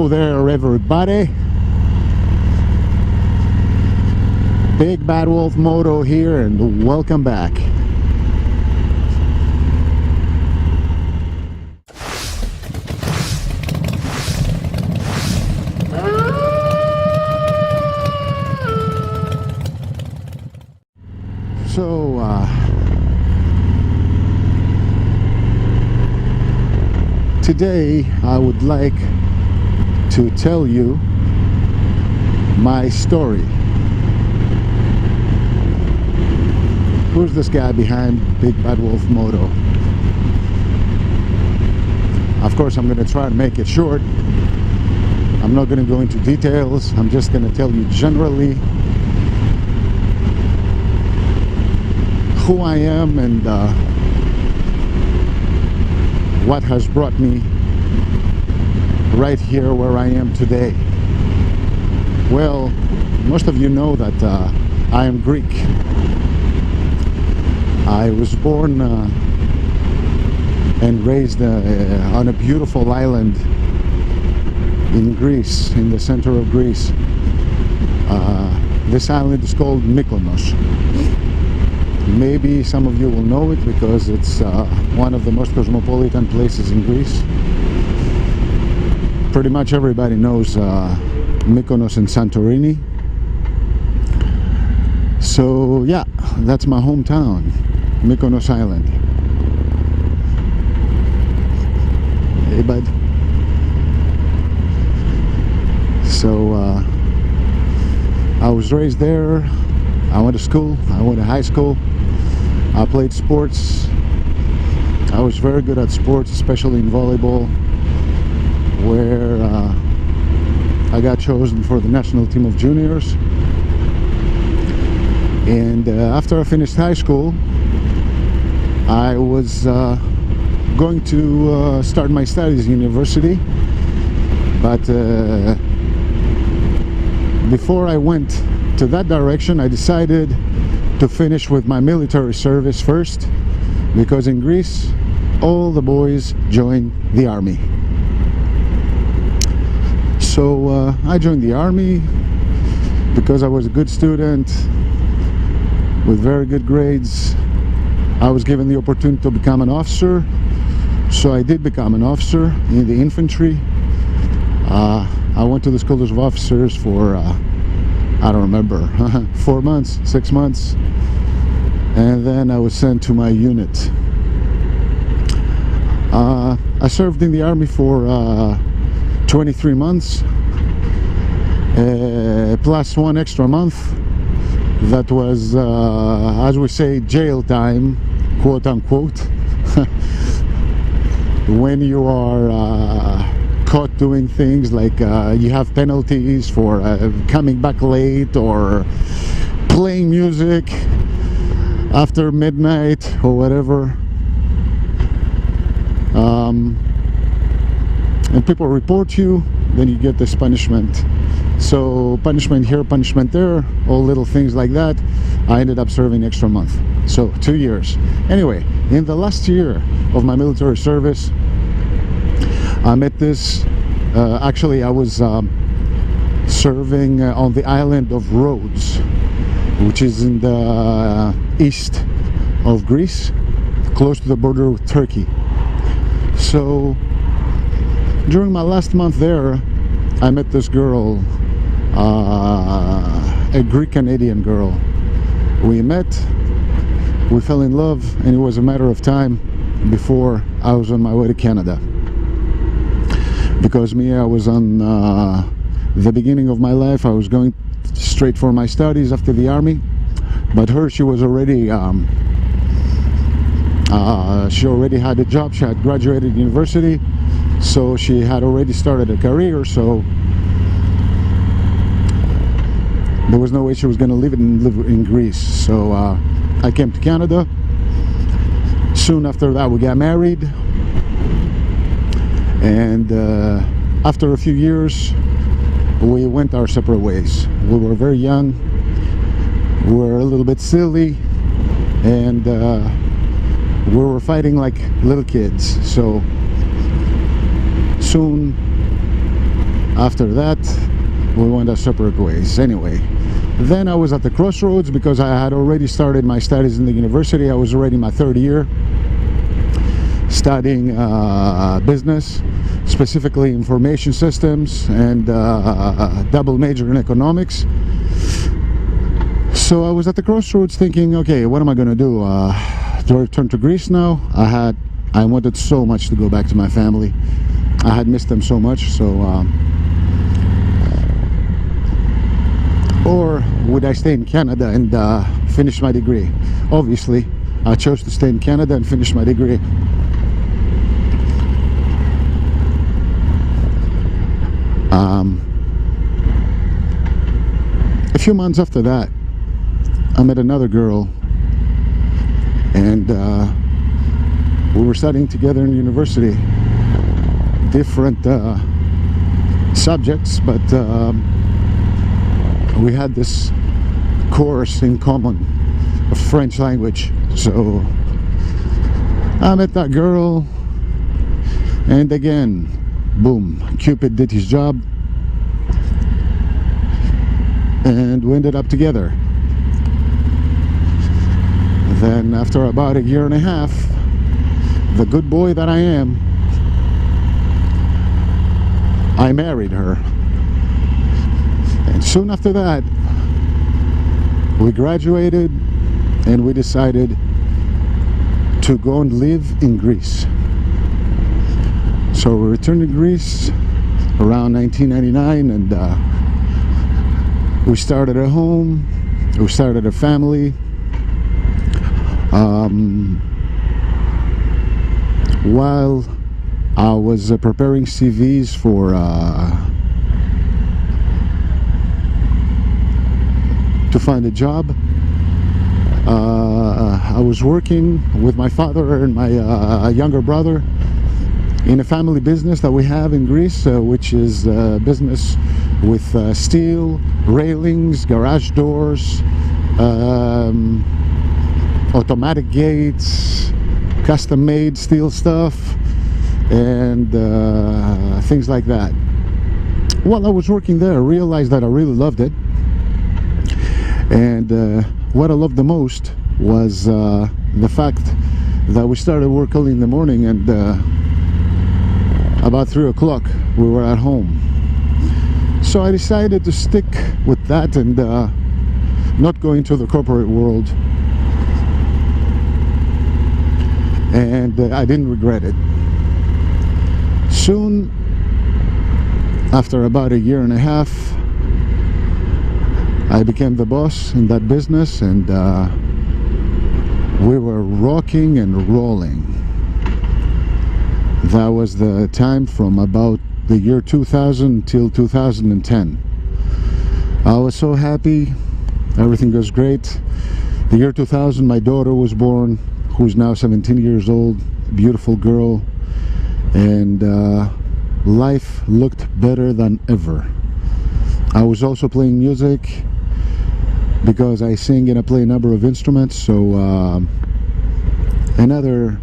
Hello there, everybody. BigBadWolfMoto here, and welcome back. So, today I would like to tell you my story. Who's this guy behind BigBadWolfMoto? Of course, I'm going to try to make it short. I'm not going to go into details. I'm just going to tell you generally who I am and what has brought me right here where I am today. Well, most of you know that I am Greek. I was born and raised on a beautiful island in Greece, in the center of Greece. This island is called NIKON. Maybe some of you will know it because it's one of the most cosmopolitan places in Greece. Pretty much everybody knows Mykonos and Santorini. So yeah, that's my hometown, Mykonos Island. Hey bud. So I was raised there. I went to school, I went to high school. I played sports. I was very good at sports, especially in volleyball, where I got chosen for the national team of juniors. And after I finished high school, I was going to start my studies in university. But before I went to that direction, I decided to finish with my military service first, because in Greece all the boys join the army. So I joined the army because I was a good student with very good grades. I was given the opportunity to become an officer, so I did become an officer in the infantry. I went to the School of Officers for I don't remember, 4 months, 6 months, and then I was sent to my unit. I served in the army for 23 months, plus 1 extra month. That was, as we say, jail time, quote unquote, when you are caught doing things like you have penalties for coming back late or playing music after midnight or whatever, and people report you, then you get this punishment. So punishment here, punishment there, all little things like that. I ended up serving extra month, so 2 years. Anyway, in the last year of my military service, I met this, actually I was serving on the island of Rhodes, which is in the east of Greece, close to the border with Turkey. So during my last month there, I met this girl, a Greek-Canadian girl. We met, we fell in love, and it was a matter of time before I was on my way to Canada. Because me, I was on the beginning of my life. I was going straight for my studies after the army, but her, she was already she already had a job. She had graduated university, so she had already started a career. So there was no way she was going to live in Greece. So I came to Canada. Soon after that, we got married. And after a few years, we went our separate ways. We were very young, we were a little bit silly, and we were fighting like little kids. So soon After that, we went our separate ways. Anyway, then I was at the crossroads because I had already started my studies in the university. I was already in my third year studying business, specifically information systems, and double major in economics. So I was at the crossroads thinking, okay, what am I going to do? Do I return to Greece now? I wanted so much to go back to my family. I had missed them so much. So or would I stay in Canada and finish my degree? Obviously, I chose to stay in Canada and finish my degree. A few months after that, I met another girl, and we were studying together in university. Different subjects, but we had this course in common of French language. So I met that girl, and again, boom, Cupid did his job, and we ended up together. Then after about a year and a half, the good boy that I am, I married her. And soon after that, we graduated and we decided to go and live in Greece. So we returned to Greece around 1999, and we started a home, we started a family. While I was preparing CVs for to find a job, I was working with my father and my younger brother in a family business that we have in Greece, which is business with steel, railings, garage doors, automatic gates, custom-made steel stuff, and things like that. While I was working there, I realized that I really loved it, and what I loved the most was the fact that we started work early in the morning, and about 3 o'clock we were at home. So I decided to stick with that and not go into the corporate world, and I didn't regret it. Soon, after about a year and a half, I became the boss in that business, and we were rocking and rolling. That was the time from about the year 2000 till 2010. I was so happy, everything goes great. The year 2000, my daughter was born, who's now 17 years old, beautiful girl, and life looked better than ever. I was also playing music because I sing and I play a number of instruments, so another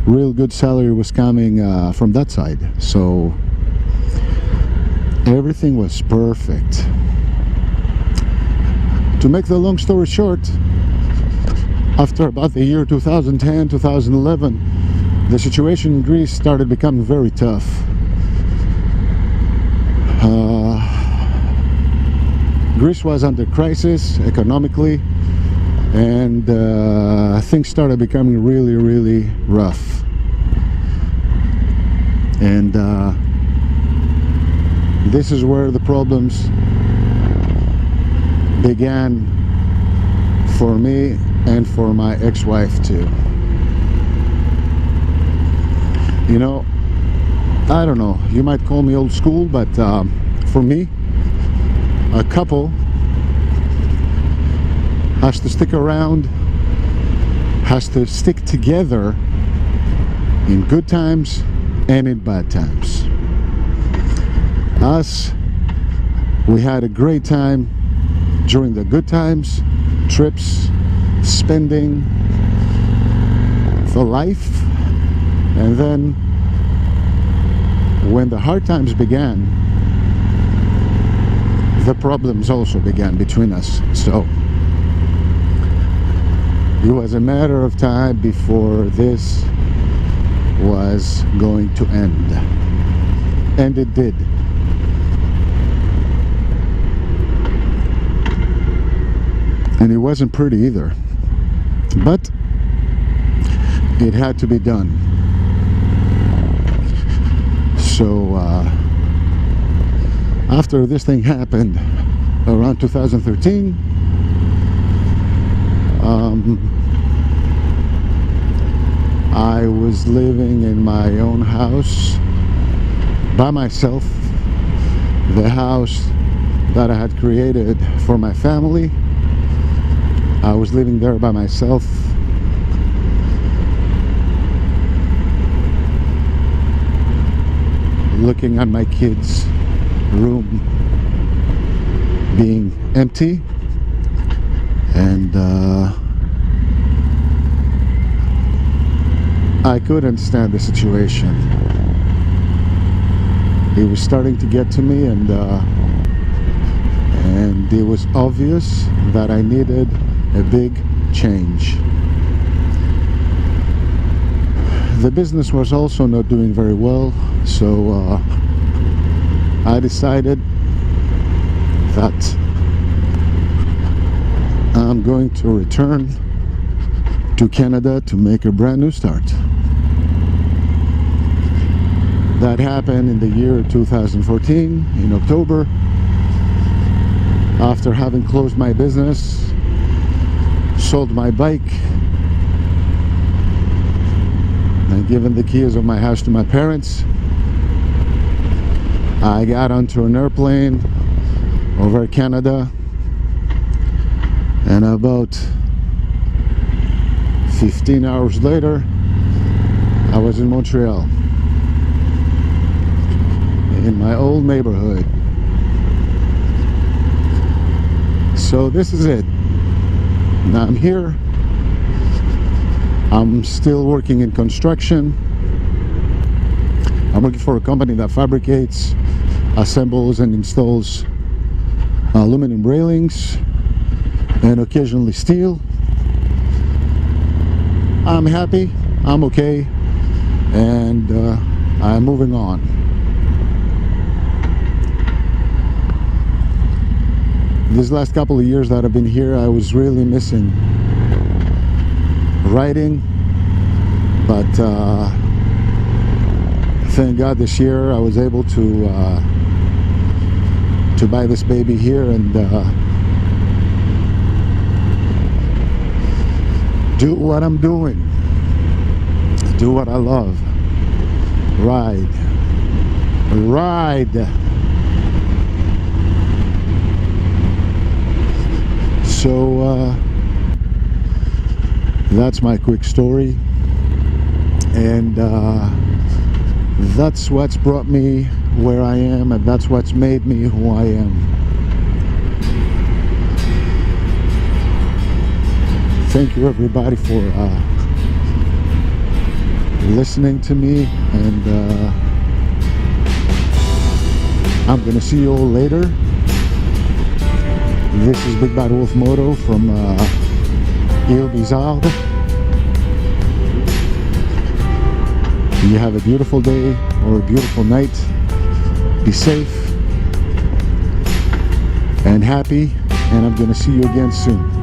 real good salary was coming from that side. So everything was perfect. To make the long story short, after about the year 2010, 2011, the situation in Greece started becoming very tough. Greece was under crisis economically, and things started becoming really, really rough. And this is where the problems began for me and for my ex-wife too. You know, I don't know, you might call me old school, but for me, a couple has to stick around, has to stick together in good times and in bad times. Us, we had a great time during the good times, trips, spending, the life, and then when the hard times began, the problems also began between us. So it was a matter of time before this was going to end, and it did. And it wasn't pretty either, but it had to be done. So after this thing happened around 2013, I was living in my own house by myself, the house that I had created for my family. I was living there by myself. Looking at my kids' room being empty, and I couldn't stand the situation. It was starting to get to me, and it was obvious that I needed a big change. The business was also not doing very well, so I decided that I'm going to return to Canada to make a brand new start. That happened in the year 2014, in October, after having closed my business, sold my bike, and given the keys of my house to my parents. I got onto an airplane over Canada, and about 15 hours later I was in Montreal, in my old neighborhood. So this is it. Now I'm here. I'm still working in construction. I'm working for a company that fabricates, assembles and installs aluminum railings and occasionally steel. I'm happy, I'm okay, and I'm moving on. These last couple of years that I've been here, I was really missing riding, but thank God this year I was able to buy this baby here and do what I'm doing, do what I love, ride. So that's my quick story, and that's what's brought me where I am, and that's what's made me who I am. Thank you everybody for listening to me, and I'm gonna see you all later. This is BigBadWolfMoto from Ile Bizarre. You have a beautiful day or a beautiful night. Be safe and happy, and I'm gonna see you again soon.